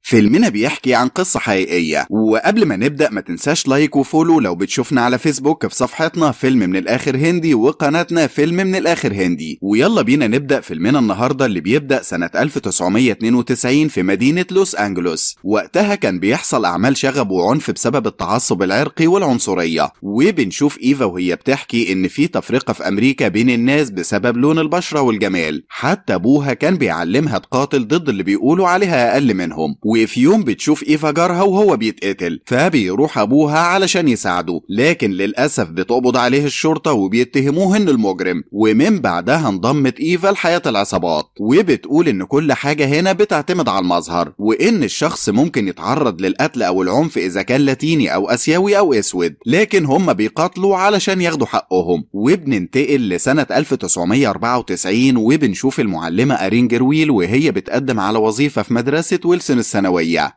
فيلمنا بيحكي عن قصة حقيقية، وقبل ما نبدأ ما تنساش لايك وفولو لو بتشوفنا على فيسبوك في صفحتنا فيلم من الآخر هندي وقناتنا فيلم من الآخر هندي. ويلا بينا نبدأ فيلمنا النهاردة اللي بيبدأ سنة 1992 في مدينة لوس أنجلوس. وقتها كان بيحصل أعمال شغب وعنف بسبب التعصب العرقي والعنصرية، وبنشوف إيفا وهي بتحكي إن في تفرقة في أمريكا بين الناس بسبب لون البشرة والجمال، حتى أبوها كان بيعلمها تقاتل ضد اللي بيقولوا عليها أقل منهم. وفي يوم بتشوف إيفا جارها وهو بيتقتل، فبيروح أبوها علشان يساعده، لكن للأسف بتقبض عليه الشرطة وبيتهموه إنه المجرم. ومن بعدها انضمت إيفا لحياة العصابات، وبتقول إن كل حاجة هنا بتعتمد على المظهر، وإن الشخص ممكن يتعرض للقتل أو العنف إذا كان لاتيني أو آسيوي أو أسود، لكن هم بيقاتلوا علشان ياخدوا حقهم. وبننتقل لسنة 1994 وبنشوف المعلمة أرين جرويل وهي بتقدم على وظيفة في مدرسة ويلسون الثانوية،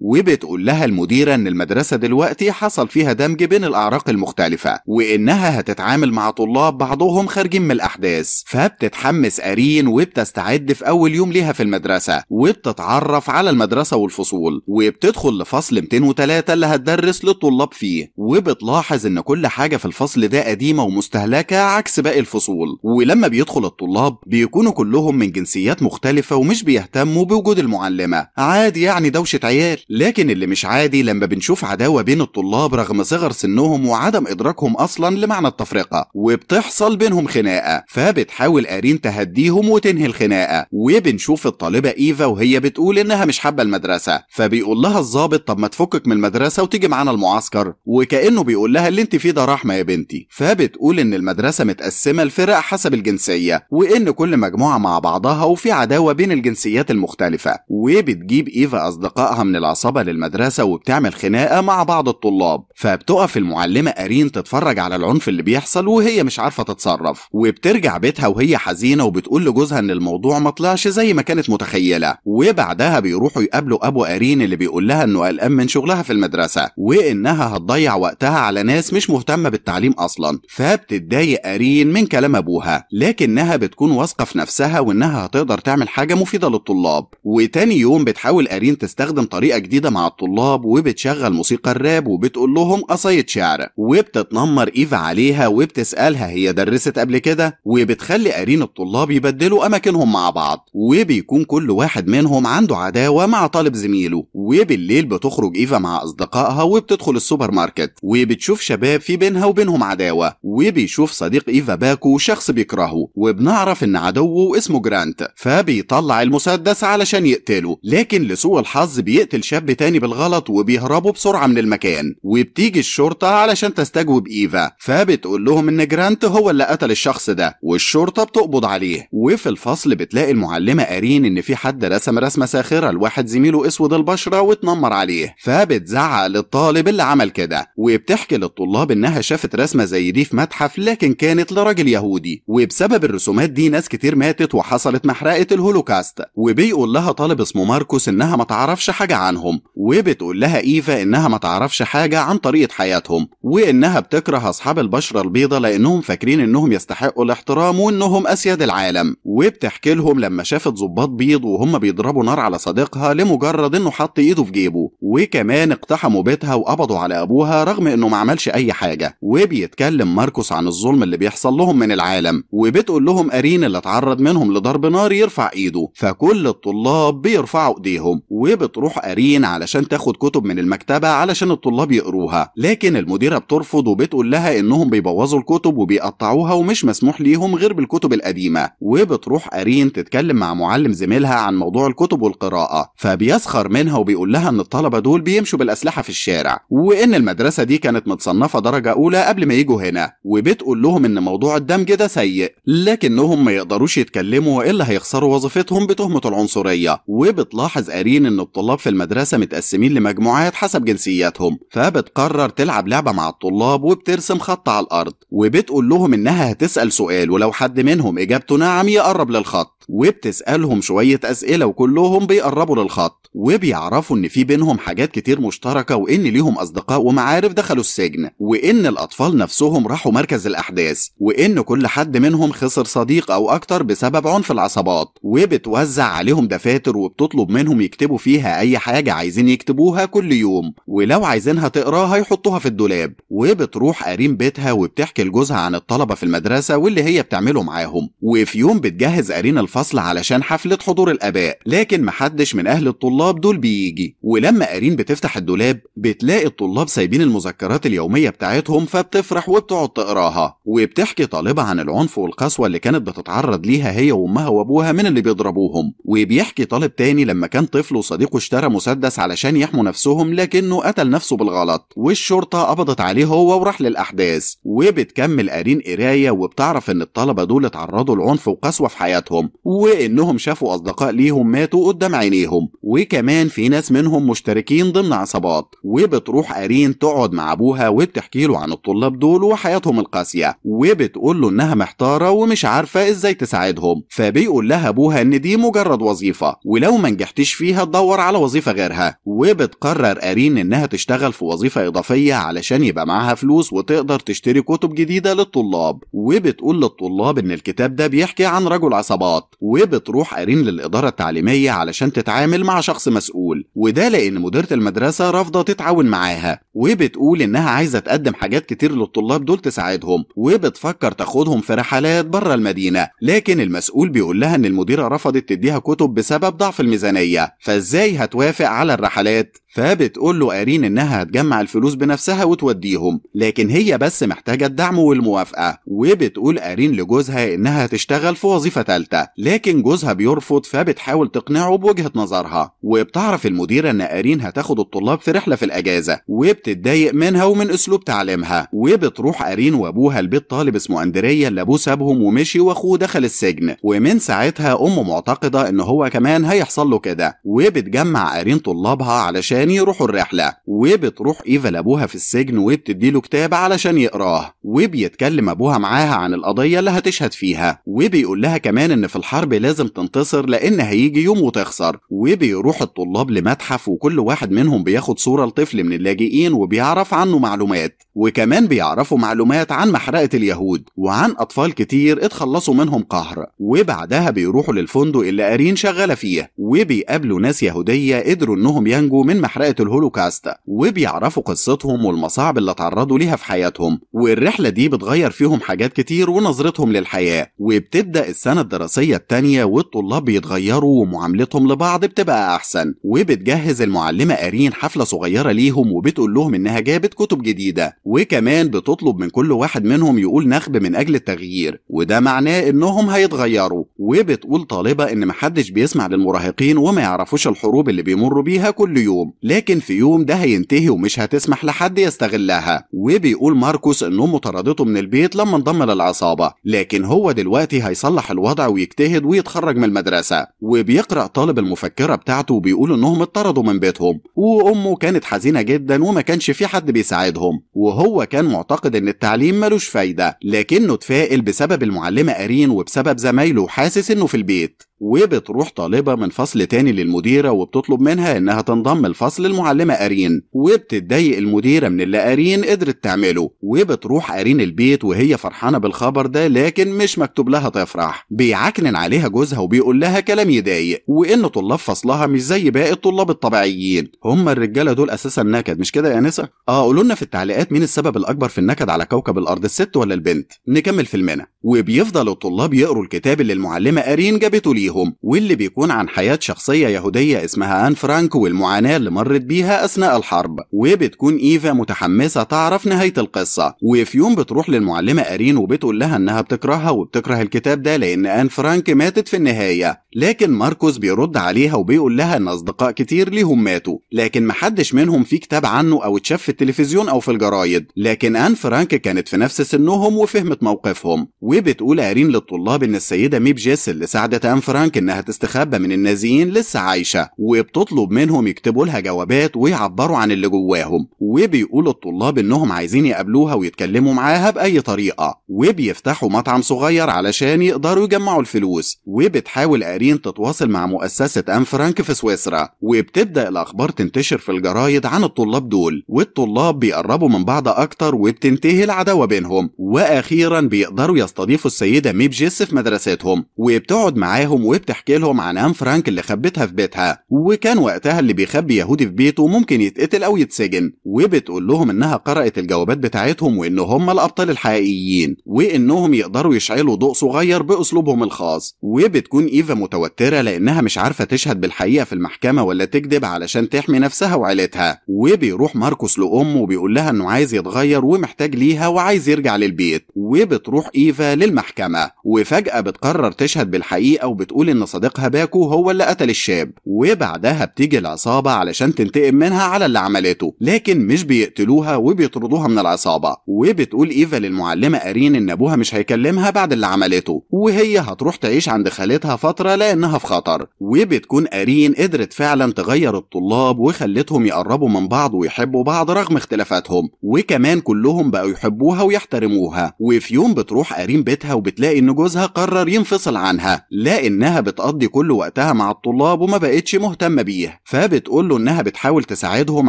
وبتقول لها المديرة إن المدرسة دلوقتي حصل فيها دمج بين الأعراق المختلفة، وإنها هتتعامل مع طلاب بعضهم خارجين من الأحداث. فبتتحمس أرين وبتستعد في أول يوم ليها في المدرسة، وبتتعرف على المدرسة والفصول، وبتدخل لفصل 203 اللي هتدرس للطلاب فيه، وبتلاحظ إن كل حاجة في الفصل ده قديمة ومستهلكة عكس باقي الفصول. ولما بيدخل الطلاب بيكونوا كلهم من جنسيات مختلفة ومش بيهتموا بوجود المعلمة، عادي يعني دوشة عيال. لكن اللي مش عادي لما بنشوف عداوة بين الطلاب رغم صغر سنهم وعدم إدراكهم أصلا لمعنى التفرقة، وبتحصل بينهم خناقة، فبتحاول أرين تهديهم وتنهي الخناقة. وبنشوف الطالبة إيفا وهي بتقول إنها مش حابة المدرسة، فبيقول لها الضابط طب ما تفكك من المدرسة وتيجي معانا المعسكر، وكأنه بيقول لها اللي انت فيه ده رحمة يا بنتي. فبتقول إن المدرسة متقسمة لفرق حسب الجنسية، وإن كل مجموعة مع بعضها وفي عداوة بين الجنسيات المختلفة. وبتجيب إيفا أصدقائها من العصابة للمدرسة وبتعمل خناقة مع بعض الطلاب، فبتقف المعلمة أرين تتفرج على العنف اللي بيحصل وهي مش عارفة تتصرف، وبترجع بيتها وهي حزينة وبتقول لجوزها إن الموضوع ما طلعش زي ما كانت متخيلة. وبعدها بيروحوا يقابلوا أبو أرين اللي بيقول لها إنه قلقان من شغلها في المدرسة، وإنها هتضيع وقتها على ناس مش مهتمة بالتعليم أصلا. فبتتضايق أرين من كلام أبوها، لكنها بتكون واثقة في نفسها وإنها هتقدر تعمل حاجة مفيدة للطلاب. وتاني يوم بتحاول أرين تستخدم طريقة جديدة مع الطلاب، وبتشغل موسيقى الراب وبتقول لهم قصايد شعر، وبتتنمر إيفا عليها وبتسألها هي درست قبل كده، وبتخلي أرين الطلاب يبدلوا أماكنهم مع بعض، وبيكون كل واحد منهم عنده عداوة مع طالب زميله. وبالليل بتخرج إيفا مع أصدقائها وبتدخل السوبر ماركت، وبتشوف شباب في بينها وبينهم عداوة، وبيشوف صديق إيفا باكو شخص بيكرهه، وبنعرف إن عدوه اسمه جرانت، فبيطلع المسدس علشان يقتله، لكن لسوء الحظ بيقتل شاب تاني بالغلط وبيهربوا بسرعة من المكان. وبتيجي الشرطة علشان تستجوب إيفا، فبتقول لهم إن جرانت هو اللي قتل الشخص ده، والشرطة بتقبض عليه. وفي الفصل بتلاقي المعلمة أرين إن في حد رسم رسمة ساخرة لواحد زميله أسود البشرة وتنمر عليه، فبتزعق للطالب اللي عمل كده، وبتحكي للطلاب إنها شافت رسمة زي دي في متحف لكن كانت لراجل يهودي، وبسبب الرسومات دي ناس كتير ماتت وحصلت محرقة الهولوكاست. وبيقول لها طالب اسمه ماركوس إنها ما تعرفش حاجة عنهم، وبتقول لها إيفا إنها ما تعرفش حاجة عن طريقة حياتهم، وإنها بتكره أصحاب البشرة البيضاء لأنهم فاكرين إنهم يستحقوا الاحترام وإنهم أسياد العالم. وبتحكي لهم لما شافت ضباط بيض وهم بيضربوا نار على صديقها لمجرد إنه حط إيده في جيبه، وكمان اقتحموا بيتها وقبضوا على أبوها رغم إنه ما عملش أي حاجة. وبيتكلم ماركوس عن الظلم اللي بيحصل لهم من العالم، وبتقول لهم أرين اللي اتعرض منهم لضرب نار يرفع إيده، فكل الطلاب بيرفعوا إيديهم. وبتروح أرين علشان تاخد كتب من المكتبة علشان الطلاب يقروها، لكن المديرة بترفض وبتقول لها إنهم بيبوظوا الكتب وبيقطعوها ومش مسموح ليهم غير بالكتب القديمة. وبتروح أرين تتكلم مع معلم زميلها عن موضوع الكتب والقراءة، فبيسخر منها وبيقول لها إن الطلبة دول بيمشوا بالأسلحة في الشارع، وإن المدرسة دي كانت متصنفة درجة أولى قبل ما يجوا هنا. وبتقول لهم إن موضوع الدمج ده سيء، لكنهم ما يقدروش يتكلموا وإلا هيخسروا وظيفتهم بتهمة العنصرية. وبتلاحظ أرين إن الطلاب في المدرسة متقسمين لمجموعات حسب جنسياتهم، فبتقرر تلعب لعبة مع الطلاب وبترسم خط على الأرض، وبتقول لهم إنها هتسأل سؤال ولو حد منهم إجابته نعم يقرب للخط، وبتسألهم شوية أسئلة وكلهم بيقربوا للخط، وبيعرفوا إن في بينهم حاجات كتير مشتركة، وإن ليهم أصدقاء ومعارف دخلوا السجن، وإن الأطفال نفسهم راحوا مركز الأحداث، وإن كل حد منهم خسر صديق أو أكتر بسبب عنف العصابات، وبتوزع عليهم دفاتر وبتطلب منهم يكتبوا فيها أي حاجة عايزين يكتبوها كل يوم، ولو عايزينها تقراها يحطوها في الدولاب. وبتروح أرين بيتها وبتحكي لجوزها عن الطلبة في المدرسة واللي هي بتعمله معاهم. وفي يوم بتجهز أرين الفصل علشان حفلة حضور الآباء، لكن محدش من أهل الطلاب دول بيجي. ولما أرين بتفتح الدولاب بتلاقي الطلاب سايبين المذكرات اليومية بتاعتهم، فبتفرح وبتقعد تقراها. وبتحكي طالبة عن العنف والقسوة اللي كانت بتتعرض ليها هي وأمها وأبوها من اللي بيضربوهم. وبيحكي طالب تاني لما كان طفل وصديقه اشترى مسدس علشان يحموا نفسهم، لكنه قتل نفسه بالغلط والشرطة قبضت عليه هو وراح للأحداث. وبتكمل أرين قراية وبتعرف إن الطلبة دول اتعرضوا لعنف وقسوة في حياتهم، وإنهم شافوا أصدقاء ليهم ماتوا قدام عينيهم، وكمان في ناس منهم مشتركين ضمن عصابات. وبتروح أرين تقعد مع أبوها وبتحكي له عن الطلاب دول وحياتهم القاسية، وبتقول له إنها محتارة ومش عارفة إزاي تساعدهم. فبيقول لها أبوها إن دي مجرد وظيفة، ولو ما نجحتش فيها تدور على وظيفة غيرها. وبتقرر أرين إنها تشتغل في وظيفة إضافية علشان يبقى معاها فلوس وتقدر تشتري كتب جديدة للطلاب. وبتقول للطلاب إن الكتاب ده بيحكي عن رجل عصابات. وبتروح أرين للإدارة التعليمية علشان تتعامل مع شخص مسؤول، وده لأن مديرة المدرسة رافضة تتعاون معاها. وبتقول إنها عايزة تقدم حاجات كتير للطلاب دول تساعدهم، وبتفكر تاخدهم في رحلات بره المدينة، لكن المسؤول بيقول لها إن المديرة رفضت تديها كتب بسبب ضعف الميزانية، فإزاي هتوافق على الرحلات؟ فبتقول له أرين إنها هتجمع الفلوس بنفسها وتوديهم، لكن هي بس محتاجة الدعم والموافقة. وبتقول أرين لجوزها إنها هتشتغل في وظيفة تالتة، لكن جوزها بيرفض، فبتحاول تقنعه بوجهة نظرها. وبتعرف المديرة إن أرين هتاخد الطلاب في رحلة في الأجازة، وبتتضايق منها ومن أسلوب تعليمها. وبتروح أرين وأبوها البيت طالب اسمه أندريا اللي أبوه سابهم ومشي وأخوه دخل السجن، ومن ساعتها أمه معتقدة إن هو كمان هيحصل له كده. وبتجمع أرين طلابها علشان يروحوا الرحلة. وبتروح إيفا لأبوها في السجن وبتديله كتاب علشان يقراه، وبيتكلم أبوها معاها عن القضية اللي هتشهد فيها، وبيقول لها كمان إن في الحرب لازم تنتصر لأن هيجي يوم وتخسر. وبيروح الطلاب لمتحف وكل واحد منهم بياخد صورة لطفل من اللاجئين وبيعرف عنه معلومات، وكمان بيعرفوا معلومات عن محرقة اليهود وعن أطفال كتير اتخلصوا منهم قهر. وبعدها بيروحوا للفندق اللي أرين شغالة فيه، وبيقابلوا ناس يهودية قدروا إنهم ينجوا من محرقة الهولوكاست، وبيعرفوا قصتهم والمصاعب اللي تعرضوا ليها في حياتهم. والرحلة دي بتغير فيهم حاجات كتير ونظرتهم للحياة. وبتبدأ السنة الدراسية التانية والطلاب بيتغيروا ومعاملتهم لبعض بتبقى أحسن. وبتجهز المعلمة أرين حفلة صغيرة ليهم وبتقول لهم إنها جابت كتب جديدة، وكمان بتطلب من كل واحد منهم يقول نخب من أجل التغيير، وده معناه إنهم هيتغيروا. وبتقول طالبة إن محدش بيسمع للمراهقين وما يعرفوش الحروب اللي بيمروا بيها كل يوم، لكن في يوم ده هينتهي ومش هتسمح لحد يستغلها. وبيقول ماركوس إن أمه طردته من البيت لما انضم للعصابة، لكن هو دلوقتي هيصلح الوضع ويجتهد ويتخرج من المدرسة. وبيقرأ طالب المفكرة بتاعته وبيقول إنهم اتطردوا من بيتهم، وأمه كانت حزينة جدا وما كانش في حد بيساعدهم، وهو كان معتقد إن التعليم ملوش فايدة، لكنه اتفائل بسبب المعلمة أرين وبسبب زمايله وحاسس إنه في البيت. وبتروح طالبة من فصل تاني للمديرة وبتطلب منها إنها تنضم الفصل المعلمة أرين، وبتتضايق المديرة من اللي أرين قدرت تعمله. وبتروح أرين البيت وهي فرحانة بالخبر ده، لكن مش مكتوب لها تفرح. بيعكنن عليها جوزها وبيقول لها كلام يضايق، وإن طلاب فصلها مش زي باقي الطلاب الطبيعيين، هم الرجالة دول أساسا نكد، مش كده يا نسا؟ قولوا لنا في التعليقات مين السبب الأكبر في النكد على كوكب الأرض، الست ولا البنت؟ نكمل فيلمنا. وبيفضل الطلاب يقروا الكتاب اللي المعلمة أرين جابته ليهم، واللي بيكون عن حياة شخصية يهودية اسمها آن فرانك والمعاناة اللي مرت بيها أثناء الحرب. وبتكون إيفا متحمسة تعرف نهاية القصة. وفي يوم بتروح للمعلمة أرين وبتقول لها إنها بتكرهها وبتكره الكتاب ده لأن آن فرانك ماتت في النهاية، لكن ماركوس بيرد عليها وبيقول لها إن أصدقاء كتير ليهم ماتوا، لكن محدش منهم في كتاب عنه أو اتشاف في التلفزيون أو في الجرايد، لكن آن فرانك كانت في نفس سنهم وفهمت موقفهم. وبتقول أرين للطلاب إن السيدة ميب جيس اللي ساعدت أن فرانك إنها تستخبى من النازيين لسه عايشة، وبتطلب منهم يكتبوا لها جوابات ويعبروا عن اللي جواهم، وبيقول الطلاب إنهم عايزين يقابلوها ويتكلموا معاها بأي طريقة، وبيفتحوا مطعم صغير علشان يقدروا يجمعوا الفلوس. وبتحاول أرين تتواصل مع مؤسسة أن فرانك في سويسرا، وبتبدأ الأخبار تنتشر في الجرايد عن الطلاب دول، والطلاب بيقربوا من بعض أكتر وبتنتهي العداوة بينهم، وأخيرا بيقدروا يستضيفوا السيدة ميب جيس في مدرستهم، وبتقعد معاهم وبتحكي لهم عن أن فرانك اللي خبتها في بيتها، وكان وقتها اللي بيخبي يهودي في بيته ممكن يتقتل أو يتسجن. وبتقول لهم إنها قرأت الجوابات بتاعتهم وإن هم الأبطال الحقيقيين، وإنهم يقدروا يشعلوا ضوء صغير بأسلوبهم الخاص. وبتكون إيفا متوترة لأنها مش عارفة تشهد بالحقيقة في المحكمة ولا تكذب علشان تحمي نفسها وعيلتها. وبيروح ماركوس لأمه وبيقول لها إنه عايز يتغير ومحتاج ليها وعايز يرجع للبيت. وبتروح إيفا للمحكمة، وفجأة بتقرر تشهد بالحقيقة وبتقول إن صديقها باكو هو اللي قتل الشاب. وبعدها بتيجي العصابة علشان تنتقم منها على اللي عملته، لكن مش بيقتلوها وبيطردوها من العصابة. وبتقول إيفا للمعلمة أرين إن أبوها مش هيكلمها بعد اللي عملته، وهي هتروح تعيش عند خالتها فترة لأنها في خطر. وبتكون أرين قدرت فعلا تغير الطلاب وخلتهم يقربوا من بعض ويحبوا بعض رغم اختلافاتهم، وكمان كلهم بقوا يحبوها ويحترموها. وفي يوم بتروح أرين بيتها وبتلاقي إن جوزها قرر ينفصل عنها لأنها بتقضي كل وقتها مع الطلاب وما بقتش مهتمة بيه، فبتقول له إنها بتحاول تساعدهم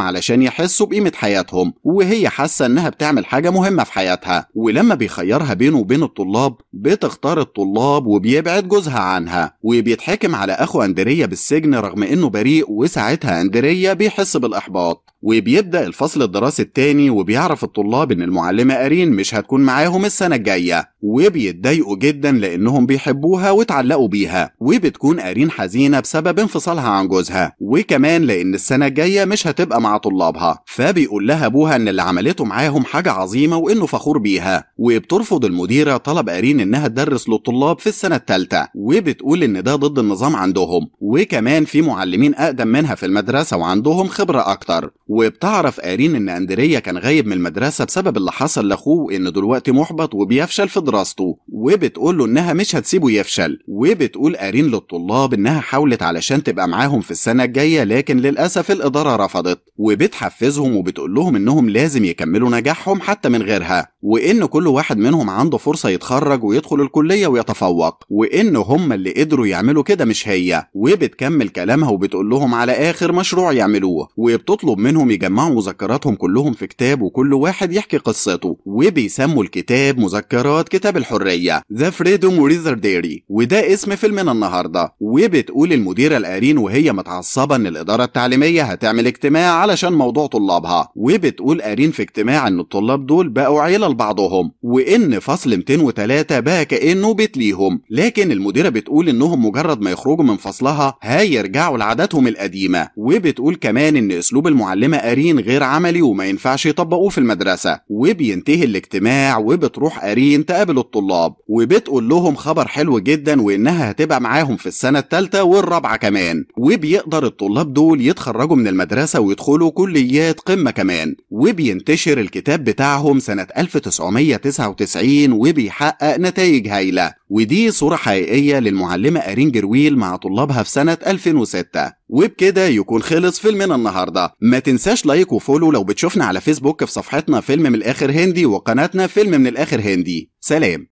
علشان يحسوا بقيمة حياتهم، وهي حاسة إنها بتعمل حاجة مهمة في حياتها. ولما بيخيرها بينه وبين الطلاب بتختار الطلاب وبيبعد جوزها عنها، وبيتحكم على أخو أندريا بالسجن رغم إنه بريء، وساعتها أندريا بيحس بالإحباط. وبيبدأ الفصل الدراسي التاني وبيعرف الطلاب إن المعلمة أرين مش هتكون معاهم السنة الجاية، وبيتضايقوا جدا لأنهم بيحبوها وتعلقوا بيها. وبتكون أرين حزينة بسبب انفصالها عن جوزها، وكمان لأن السنة الجاية مش هتبقى مع طلابها. فبيقول لها أبوها إن اللي عملته معاهم حاجة عظيمة وإنه فخور بيها. وبترفض المديرة طلب أرين إنها تدرس للطلاب في السنة الثالثة، وبتقول إن ده ضد النظام عندهم، وكمان في معلمين أقدم منها في المدرسة وعندهم خبرة أكتر. وبتعرف أرين إن أندريا كان غايب من المدرسة بسبب اللي حصل لأخوه وإنه دلوقتي محبط وبيفشل في دراسته، وبتقول له إنها مش هتسيبه يفشل. وبتقول أرين للطلاب إنها حاولت علشان تبقى معاهم في السنة الجاية لكن للأسف الإدارة رفضت، وبتحفزهم وبتقول لهم إنهم لازم يكملوا نجاحهم حتى من غيرها، وإن كل واحد منهم عنده فرصة يتخرج ويدخل الكلية ويتفوق، وإن هم اللي قدروا يعملوا كده مش هي. وبتكمل كلامها وبتقول لهم على آخر مشروع يعملوه، وبتطلب منهم يجمعوا مذكراتهم كلهم في كتاب وكل واحد يحكي قصته، وبيسموا الكتاب مذكرات كتاب الحرية The Freedom Writer Diary، وده اسم فيلمنا النهاردة. وبتقول المديرة الأرين وهي متعصبة إن الإدارة التعليمية هتعمل اجتماع علشان موضوع طلابها، وبتقول أرين في اجتماع إن الطلاب دول بقوا عيلة لبعضهم، وإن فصل 203 بقى كأنه بيت ليهم، لكن المديرة بتقول إنهم مجرد ما يخرجوا من فصلها هيرجعوا لعاداتهم القديمة. وبتقول كمان إن أسلوب المعلمة أرين غير عملي وما ينفعش يطبقوه في المدرسة. وبينتهي الاجتماع وبتروح أرين تقابل الطلاب وبتقول لهم خبر حلو جدا وإنها هتبقى معاهم في السنة الثالثة والرابعة كمان، وبيقدر الطلاب دول يتخرجوا من المدرسة ويدخلوا كليات قمة كمان. وبينتشر الكتاب بتاعهم سنة 1999 وبيحقق نتائج هايلة، ودي صورة حقيقية للمعلمة أرين جرويل مع طلابها في سنة 2006. وبكده يكون خلص فيلمنا النهاردة. ما تنساش لايك وفولو لو بتشوفنا على فيسبوك في صفحتنا فيلم من الآخر هندي وقناتنا فيلم من الآخر هندي. سلام.